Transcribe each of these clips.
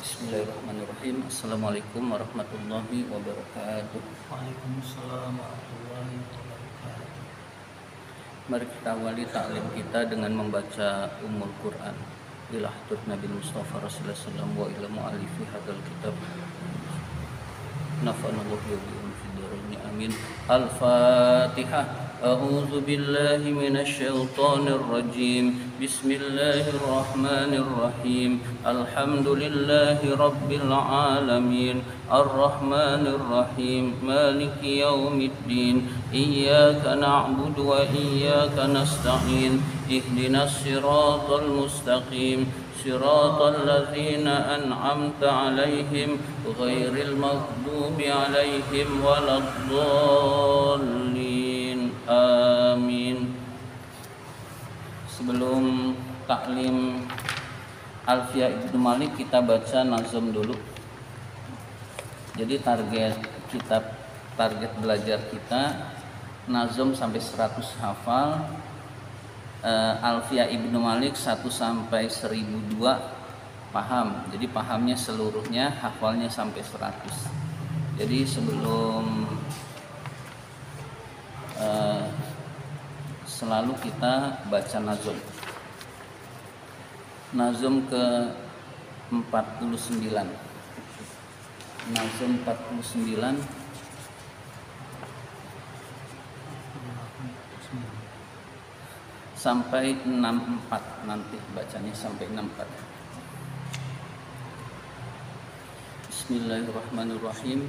Bismillahirrahmanirrahim. Assalamualaikum warahmatullahi wabarakatuh. Waalaikumsalam warahmatullahi wabarakatuh. Mari kita awali ta'lim kita dengan membaca Ummul Quran. Ila hadrah Nabi Mustafa Rasulullah sallallahu wa ila mu'allifi hadzal kitab. Nafa'anallahu wa bihim fid dharain amin. Al-Fatihah. A'udzu billahi minasy syaithanir rajim. Bismillahirrahmanirrahim. Alhamdulillahi rabbil alamin. Ar-Rahmanir Rahim. Maliki yaumiddin. Iyyaka na'budu wa iyyaka nasta'in. Ihdinas siratal mustaqim. Siratal ladzina an'amta 'alaihim ghairil maghdubi 'alaihim waladdallin. Amin. Sebelum taklim Alfiya Ibnu Malik, kita baca nazm dulu. Jadi target belajar kita nazm sampai 100 hafal, Alfiya Ibnu Malik 1 sampai 1002 paham. Jadi pahamnya seluruhnya, hafalnya sampai 100. Jadi sebelum selalu kita baca nazm. Nazm ke 49. Nazm 49 sampai 64, nanti bacanya sampai 64. Bismillahirrahmanirrahim.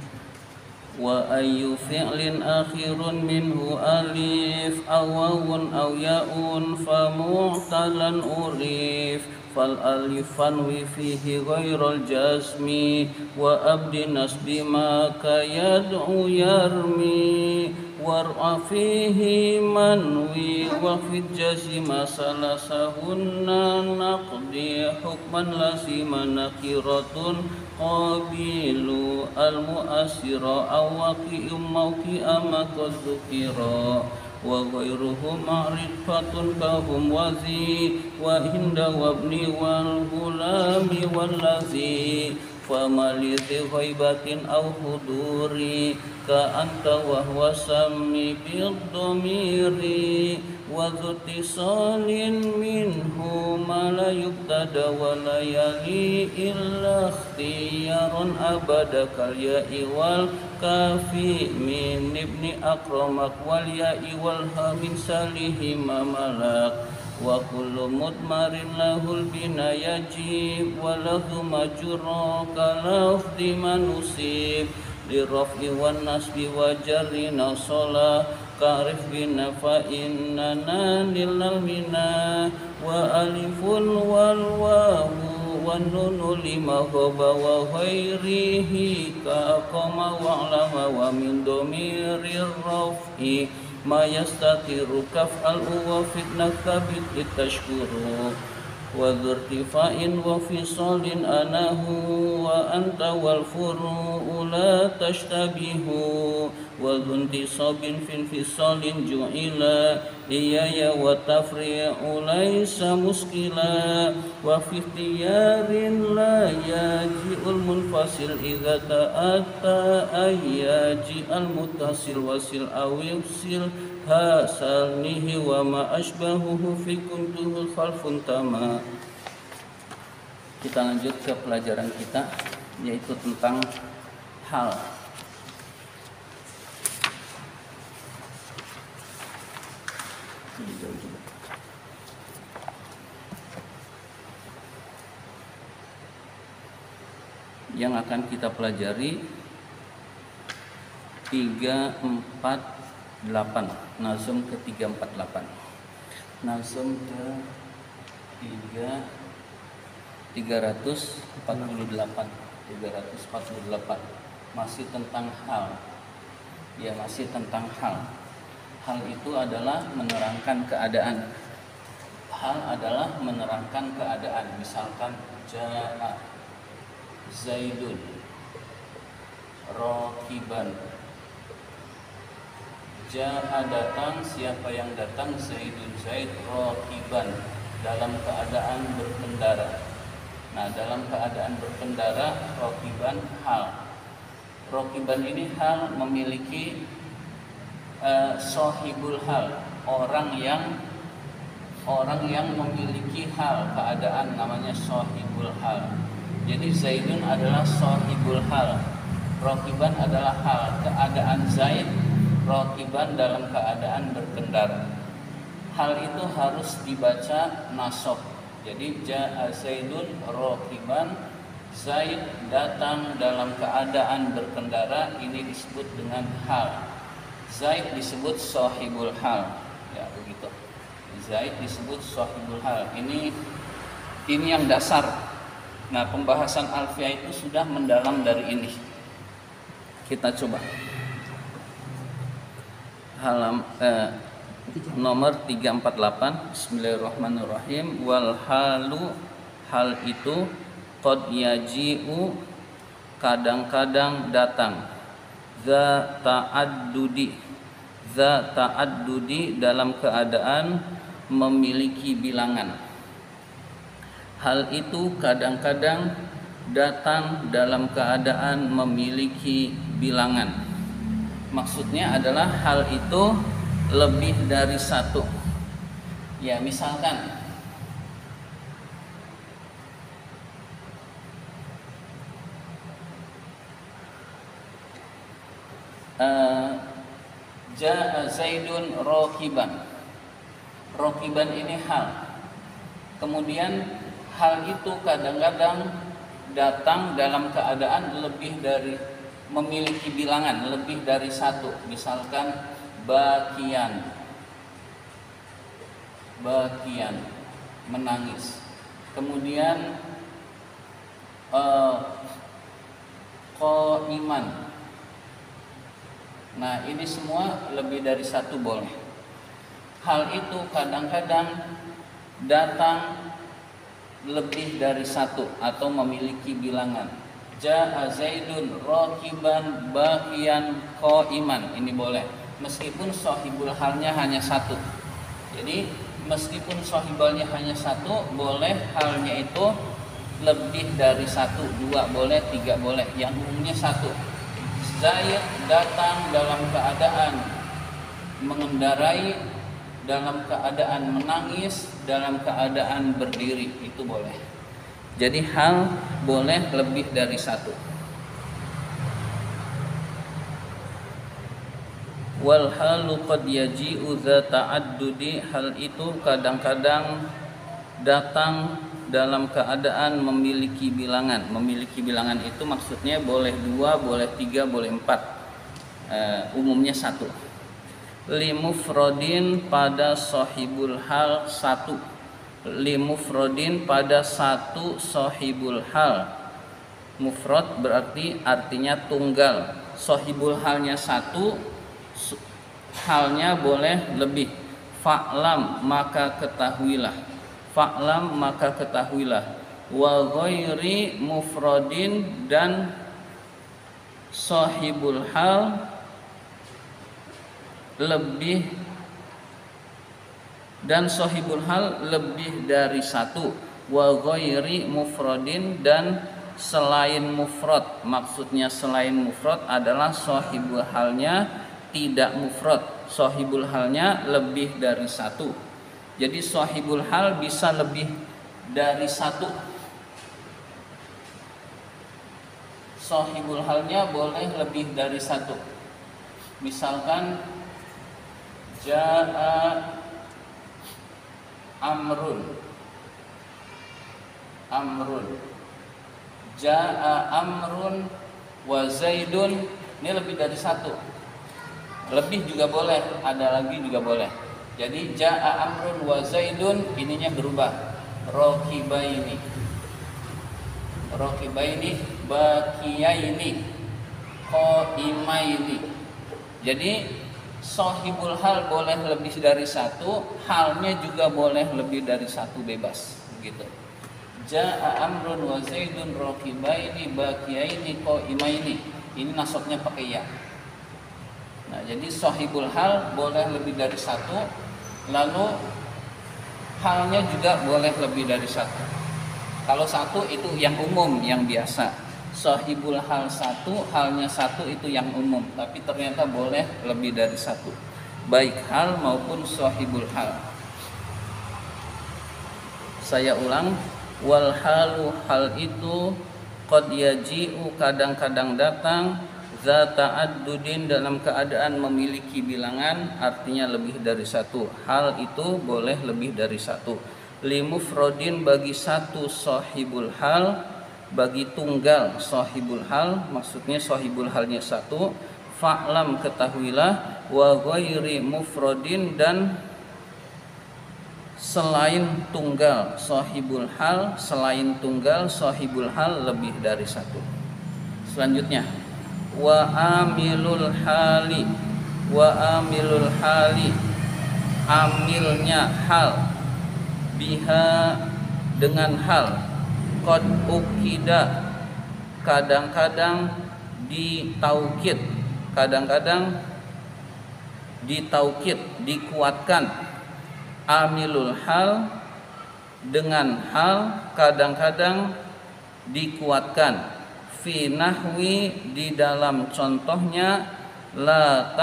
Wa ayyu fi'lin akhirun minhu alif aw wawun aw ya'un fa mu'talan urif fal alifan wi fihi ghairal jazmi wa abdi nasbi ma ka yad'u yarmi war'a fihi manwi wa fi jazima salasahunna naqdi hukman lazima nakiratun qabilu al-mu'asira awaqi'um mawqi'a makadzukira wa ghairuhum ma'rifatun kahum wazi wa hinda wabni wal gulami wallazi famalizi ghaibatin aw huduri ka anta wa huwa sammi bid-dhamiri wa dzutisalin minhu ma la yubtada wa la yali illa ikhtiyarun abada kal ya'i wal kafi min ibni akramak wal ya'i wal ha min salihi mamalak wa kullu mudmarin lahul bina yajib wa lahu majra kalafdi manusib liraf'i wan nasbi wa jarri nasola ka'rif bina fa innana nilnal mina wa alifun wal wawu wan nunu lima khaba wa ghairihi ka aqama wa alama wa min domirir raf'i ma yastatiru kaf'al wa fitnah kabit litashkuru wa dzirtifa'in wa fisalin anahu wa anta wal furu'u la tashtabihu wa dzuntisabin fin fisalin ju'ila iyaya wa tafri'u laysa muskila wa fi ikhtiyarin la yaji'ul munfasil idza ta'atta ayyaji al muttasil wasil awil hasalnihi wa ma ashbahuhu fi kuntuhu khalfun tama. Kita lanjut ke pelajaran kita, yaitu tentang hal. Yang akan kita pelajari 348, nazm ke 348. Nazm ke 348 masih tentang hal. Ya, masih tentang hal. Hal itu adalah menerangkan keadaan. Hal adalah menerangkan keadaan. Misalkan ja'a Zaidun rakiban. Ja'a datang, siapa yang datang? Zaidun, Zaid rakiban, dalam keadaan berkendara. Nah, dalam keadaan berkendara, rokiban hal. Rokiban ini hal memiliki sohibul hal, orang yang memiliki hal, keadaan, namanya sohibul hal. Jadi Zaidun adalah sohibul hal, rokiban adalah hal, keadaan Zaid, rokiban dalam keadaan berkendara. Hal itu harus dibaca nasab. Jadi ja'a Zaidun rokiban, Zaid datang dalam keadaan berkendara, ini disebut dengan hal. Zaid disebut sahibul hal, ya begitu. Zaid disebut sahibul hal. Ini yang dasar. Nah, pembahasan alfiah itu sudah mendalam dari ini. Kita coba nomor 348. Bismillahirrahmanirrahim. Wal halu, hal itu, qad yaji'u, kadang-kadang datang, za ta'addudi dalam keadaan memiliki bilangan. Hal itu kadang-kadang datang dalam keadaan memiliki bilangan. Maksudnya adalah hal itu lebih dari satu. Ya, misalkan ja'a Zaidun rokiban. Rokiban ini hal. Kemudian hal itu kadang-kadang datang dalam keadaan lebih dari, memiliki bilangan lebih dari satu. Misalkan bakian, menangis. Kemudian qaiman. Nah, ini semua lebih dari satu boleh. Hal itu kadang-kadang datang lebih dari satu atau memiliki bilangan. Ja'a Zaidun rakiban bakian qaiman, ini boleh meskipun sahibul halnya hanya satu. Jadi meskipun sahibulnya hanya satu, boleh halnya itu lebih dari satu, dua boleh, tiga boleh. Yang umumnya satu. Zaid datang dalam keadaan mengendarai, dalam keadaan menangis, dalam keadaan berdiri, itu boleh. Jadi hal boleh lebih dari satu. Wal halu qad yaji'u za ta'addudi, hal itu kadang-kadang datang dalam keadaan memiliki bilangan. Memiliki bilangan itu maksudnya boleh dua, boleh tiga, boleh empat. Umumnya satu. Limufrodin, pada sahibul hal satu. Limufrodin, pada satu sahibul hal. Mufrad berarti artinya tunggal. Sahibul halnya satu, halnya boleh lebih. Fa'lam, maka ketahuilah. Fa'lam, maka ketahuilah. Wa ghairi mufradin, dan sahibul hal lebih, dan sahibul hal lebih dari satu. Wa ghairi mufradin, dan selain mufrad. Maksudnya selain mufrad adalah sahibul halnya tidak mufrad, sahibul halnya lebih dari satu. Jadi sahibul hal bisa lebih dari satu. Sahibul halnya boleh lebih dari satu. Misalkan ja'a amrun, ja'a amrun wa zaidun, ini lebih dari satu. Lebih juga boleh, ada lagi juga boleh. Jadi ja'a amrun wa zaidun, ininya berubah. Rokibaini, bakiyaini, qaimaini. Jadi sahibul hal boleh lebih dari satu, halnya juga boleh lebih dari satu, bebas begitu. Ja'a amrun wa zaidun rokibaini bakiyaini qaimaini. Ini nasabnya pakai ya. Nah, jadi sahibul hal boleh lebih dari satu, lalu halnya juga boleh lebih dari satu. Kalau satu itu yang umum, yang biasa. Sahibul hal satu, halnya satu itu yang umum. Tapi ternyata boleh lebih dari satu, baik hal maupun sahibul hal. Saya ulang, wal halu, hal itu qad yaji'u, kadang-kadang datang, zata addudin, dalam keadaan memiliki bilangan, artinya lebih dari satu. Hal itu boleh lebih dari satu. Limufrodin, bagi satu sahibul hal, bagi tunggal sahibul hal, maksudnya sahibul halnya satu. Fa'lam, ketahuilah, wa ghairi mufrodin, dan selain tunggal sahibul hal, selain tunggal sahibul hal lebih dari satu. Selanjutnya, wa amilul hali, wa amilul hali, amilnya hal, biha, dengan hal, qad ukida, kadang-kadang ditaukid, kadang-kadang ditaukid, dikuatkan. Amilul hal, dengan hal, kadang-kadang dikuatkan. Fi nahwi, di dalam contohnya, la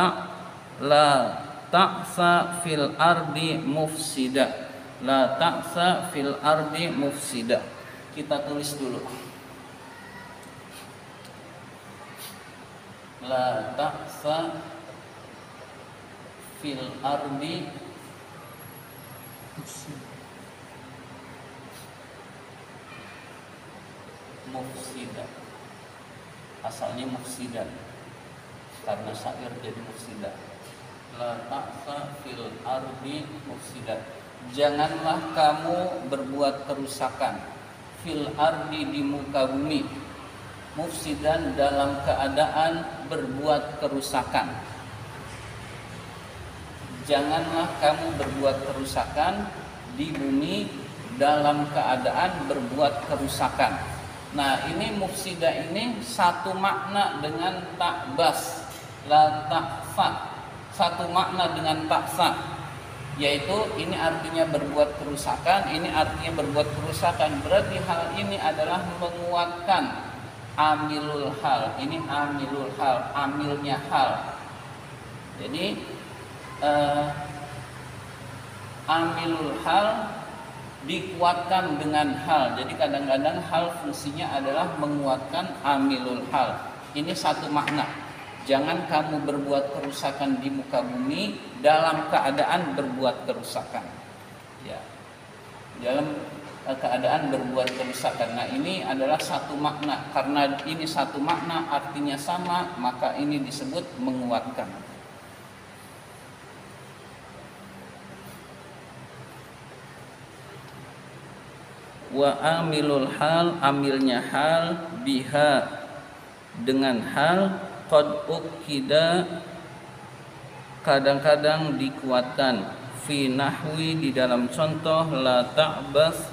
ta'sa fil ardi mufsida, la ta'sa fil ardi mufsida. Kita tulis dulu, la ta'sa fil ardi mufsida. Asalnya mufsidan, karena syair jadi mufsida. La ta'sa fil ardi mufsida, janganlah kamu berbuat kerusakan, fil ardi, di muka bumi, mufsidan, dalam keadaan berbuat kerusakan. Janganlah kamu berbuat kerusakan di bumi dalam keadaan berbuat kerusakan. Nah, ini mufsida ini satu makna dengan takbas, la takfa, satu makna dengan taksa, yaitu ini artinya berbuat kerusakan, ini artinya berbuat kerusakan. Berarti hal ini adalah menguatkan amilul hal. Ini amilul hal, amilnya hal. Jadi amilul hal dikuatkan dengan hal. Jadi kadang-kadang hal fungsinya adalah menguatkan amilul hal. Ini satu makna. Jangan kamu berbuat kerusakan di muka bumi dalam keadaan berbuat kerusakan. Ya, dalam keadaan berbuat kerusakan. Nah, ini adalah satu makna. Karena ini satu makna, artinya sama, maka ini disebut menguatkan. Wa amilul hal, amilnya hal, biha, dengan hal, qad ukida, kadang-kadang dikuatkan, fi nahwi, di dalam contoh, la ta'bas,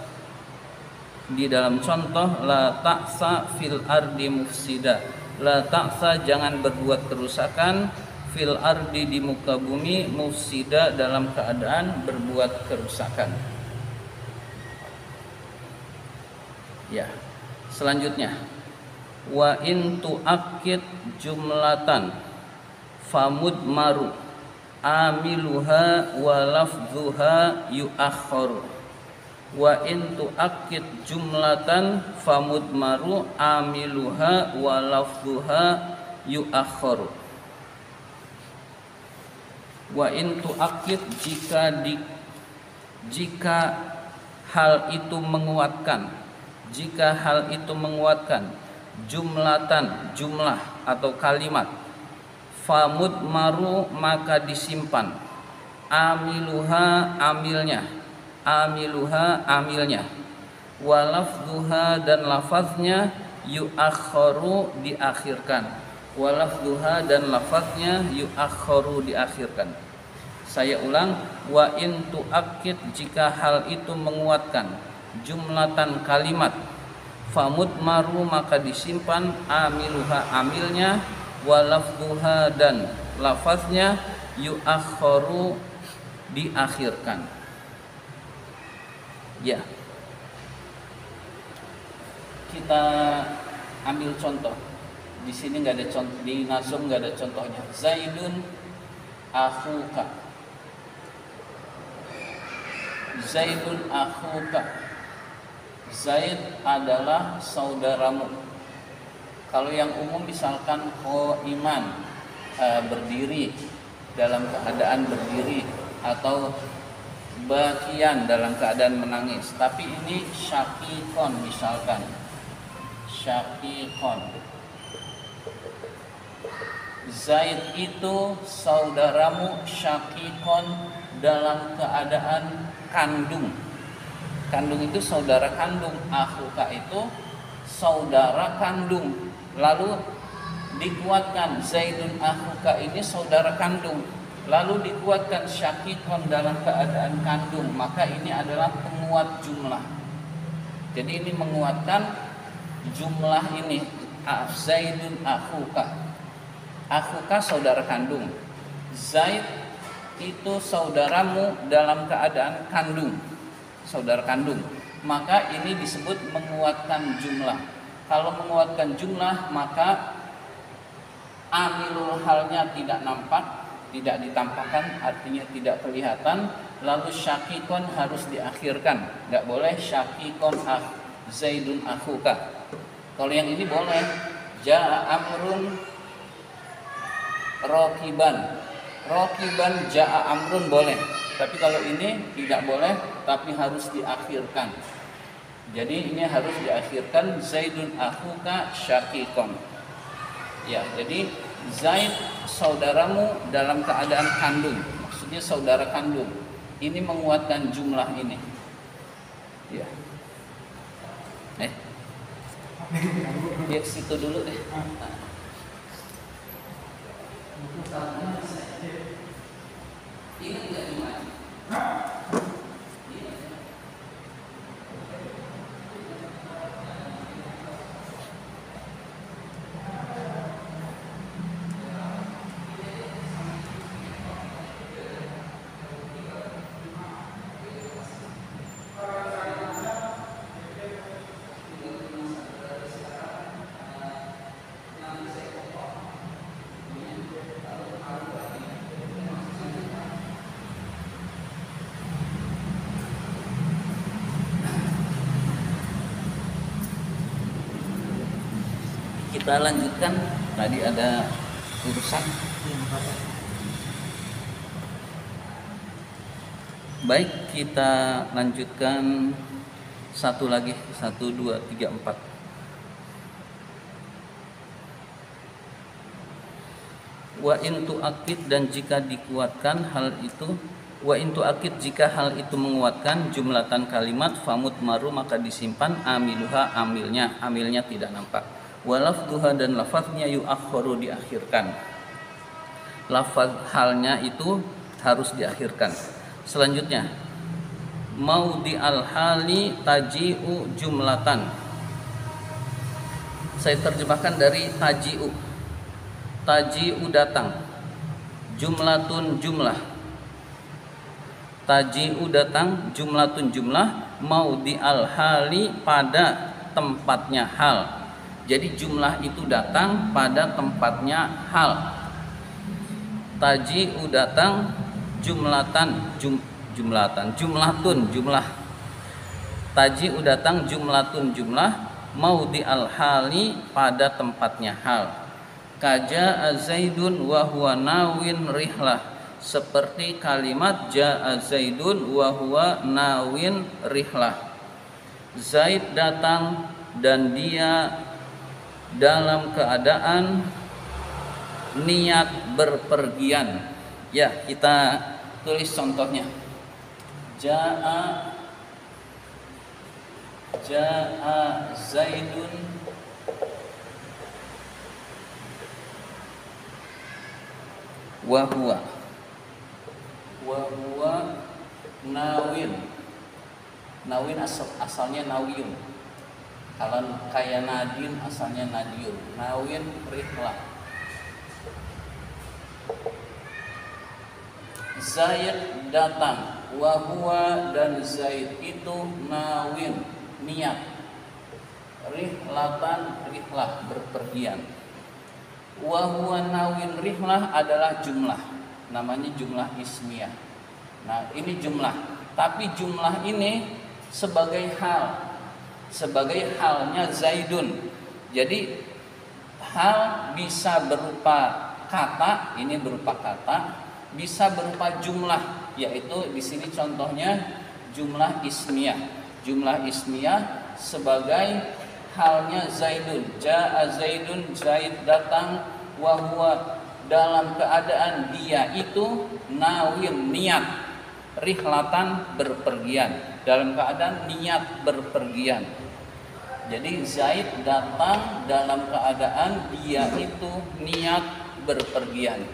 di dalam contoh, la ta'sa fil ardi mufsida, la ta'sa, jangan berbuat kerusakan, fil ardi, di muka bumi, mufsida, dalam keadaan berbuat kerusakan. Ya, selanjutnya, wa in tu'akkid jumlatan famud maru amiluha wa lafdhuha yu'akhkharu. Wa in tu'akkid jumlatan famud maru amiluha wa lafdhuha yu'akhkharu. Wa in tu'akkid, jika hal itu menguatkan, jika hal itu menguatkan, jumlatan, jumlah atau kalimat, famud maru, maka disimpan, amiluha, amilnya, amiluha, amilnya, walafduha, dan lafaznya, yu'akhkharu, diakhirkan, walafduha, dan lafaznya, yu'akhkharu, diakhirkan. Saya ulang, wa in tu'akkid, jika hal itu menguatkan, jumlatan, kalimat, famud maru, maka disimpan, amiluha, amilnya, walafduha, dan lafaznya, yu'akhkharu, diakhirkan. Ya, kita ambil contoh. Di sini nggak ada contoh, di nazm nggak ada contohnya. Zaidun akhuka. Zaidun akhuka. Zaid adalah saudaramu. Kalau yang umum misalkan iman, berdiri, dalam keadaan berdiri, atau bakian dalam keadaan menangis. Tapi ini syakikon misalkan. Syakikon. Zaid itu saudaramu, syakikon dalam keadaan kandung. Kandung itu saudara kandung, akhuka itu saudara kandung. Lalu dikuatkan Zaidun akhuka ini saudara kandung. Lalu dikuatkan syakikon dalam keadaan kandung, maka ini adalah penguat jumlah. Jadi ini menguatkan jumlah ini. Zaidun akhuka. Akhuka saudara kandung. Zaid itu saudaramu dalam keadaan kandung, saudara kandung. Maka ini disebut menguatkan jumlah. Kalau menguatkan jumlah, maka amilul halnya tidak nampak, tidak ditampakkan, artinya tidak kelihatan. Lalu syakikon harus diakhirkan, nggak boleh syakikon Zaidun akhuka. Kalau yang ini boleh, ja'a amrun rokiban. Rokiban ja'a amrun boleh. Tapi kalau ini tidak boleh, tapi harus diakhirkan. Jadi ini harus diakhirkan Zaidun akhuka syakikon. Ya, jadi Zaid saudaramu dalam keadaan kandung. Maksudnya saudara kandung. Ini menguatkan jumlah ini. Ya. Dia ke situ dulu deh. Ini enggak dimana? Kita lanjutkan, tadi ada urusan. Baik, kita lanjutkan satu lagi, 1, 2, 3, 4. Wa in tu'akid, dan jika dikuatkan hal itu, wa in tu'akid, jika hal itu menguatkan jumlatan kalimat, famut maru, maka disimpan amiluha, amilnya tidak nampak. Walafduha, dan lafaznya yu'akhiru, diakhirkan. Lafaz halnya itu harus diakhirkan. Selanjutnya, maudi al-hali taji'u jumlatan. Saya terjemahkan dari taji'u. Taji'u datang, jumlatun jumlah. Taji'u datang, jumlatun jumlah, maudi al-hali pada tempatnya hal. Jadi jumlah itu datang pada tempatnya hal. Taji'u datang, jumlatan jumlatun jumlah. Taji'u datang, jumlatun jumlah, maudi al-hali pada tempatnya hal. Kaja'a Zaidun wa huwa nawin rihlah, seperti kalimat ja'a Zaidun wa huwa nawin rihlah. Zaid datang dan dia dalam keadaan niat berpergian. Ya, kita tulis contohnya. Ja'a Zaidun wa huwa nawin. Nawin asalnya nawiyun. Kalau kayak Nadin asalnya Nadiun. Nawin rihlah. Zaid datang, wa huwa, dan Zaid itu nawin, niat. rihlatan, rihlah berpergian. Wa huwa nawin, rihlah adalah jumlah, namanya jumlah ismiyah. Nah ini jumlah, tapi jumlah ini sebagai hal, sebagai halnya Zaidun. Jadi hal bisa berupa kata, ini berupa kata, bisa berupa jumlah, yaitu di sini contohnya jumlah ismiyah. Jumlah ismiyah sebagai halnya Zaidun. Ja'a Zaidun, Zaid datang, wa huwa dalam keadaan dia itu nawin niat, rihlatan berpergian, dalam keadaan niat berpergian. Jadi Zaid datang dalam keadaan dia itu niat berpergian.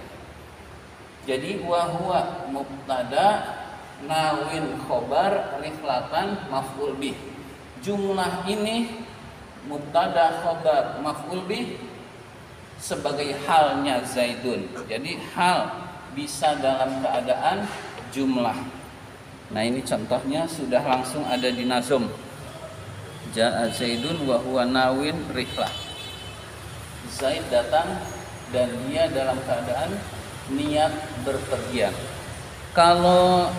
Jadi wa huwa mubtada, nawin khobar, rihlatan maf'ul bih. Jumlah ini mubtada, khobar, maf'ul bih sebagai halnya Zaidun. Jadi hal bisa dalam keadaan jumlah. Nah ini contohnya sudah langsung ada di nazom. Ja'a Zaidun wa huwa nawin rihlah. Zaid datang dan dia dalam keadaan niat berpergian. Kalau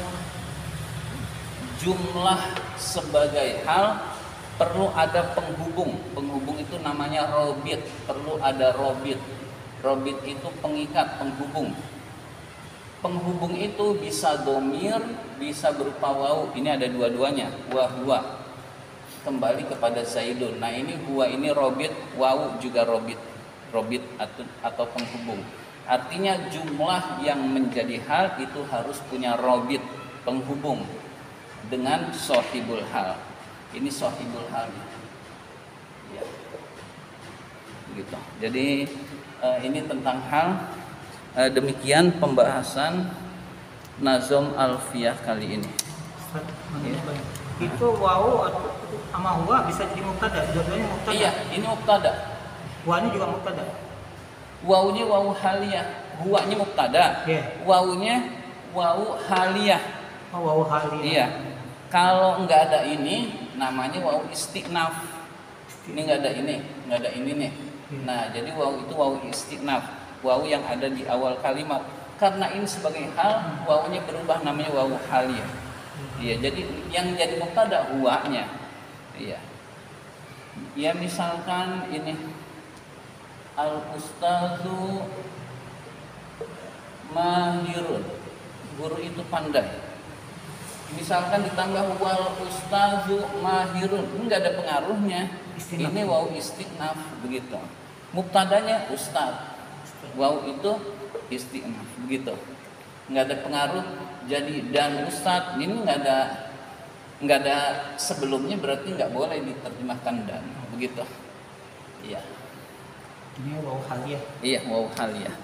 jumlah sebagai hal perlu ada penghubung. Penghubung itu namanya robit, perlu ada robit. Robit itu pengikat, penghubung. Penghubung itu bisa domir, bisa berupa waw. Ini ada dua-duanya, wa huwa. Kembali kepada Zaidun. Nah ini huwa ini robit, waw juga robit. Robit atau penghubung. Artinya jumlah yang menjadi hal itu harus punya robit, penghubung dengan sohibul hal. Ini sohibul hal. Ya. Gitu. Jadi ini tentang hal. Demikian pembahasan nazom alfiyah kali ini. Ya. Itu wawu sama huwa bisa jadi mubtada, dua-duanya mubtada. Iya, ini mubtada. Huwa ini juga mubtada. Wawunya wawu haliyah, huwanya mubtada. Yeah. Wawunya wawu haliyah. Oh, wawu haliyah. Iya. Kalau nggak ada ini namanya wawu istiqnaf. Ini nggak ada ini, nggak ada ini nih. Nah, jadi wawu itu wawu istiqnaf, wawu yang ada di awal kalimat. Karena ini sebagai hal, wawunya berubah namanya wawu haliyah. Iya, jadi yang jadi mubtada huwanya. Iya. Ya misalkan ini al-ustazu mahirun, guru itu pandai. Misalkan ditambah wal ustazu mahirun, enggak ada pengaruhnya. Istinaf. Ini waw istiqnaf begitu. Mubtadanya ustaz, waw itu istiqnaf begitu. Enggak ada pengaruh. Jadi dan ustaz ini enggak ada sebelumnya, berarti enggak boleh diterjemahkan dan begitu. Iya. Ini wawu haliyah. Iya, waw haliyah.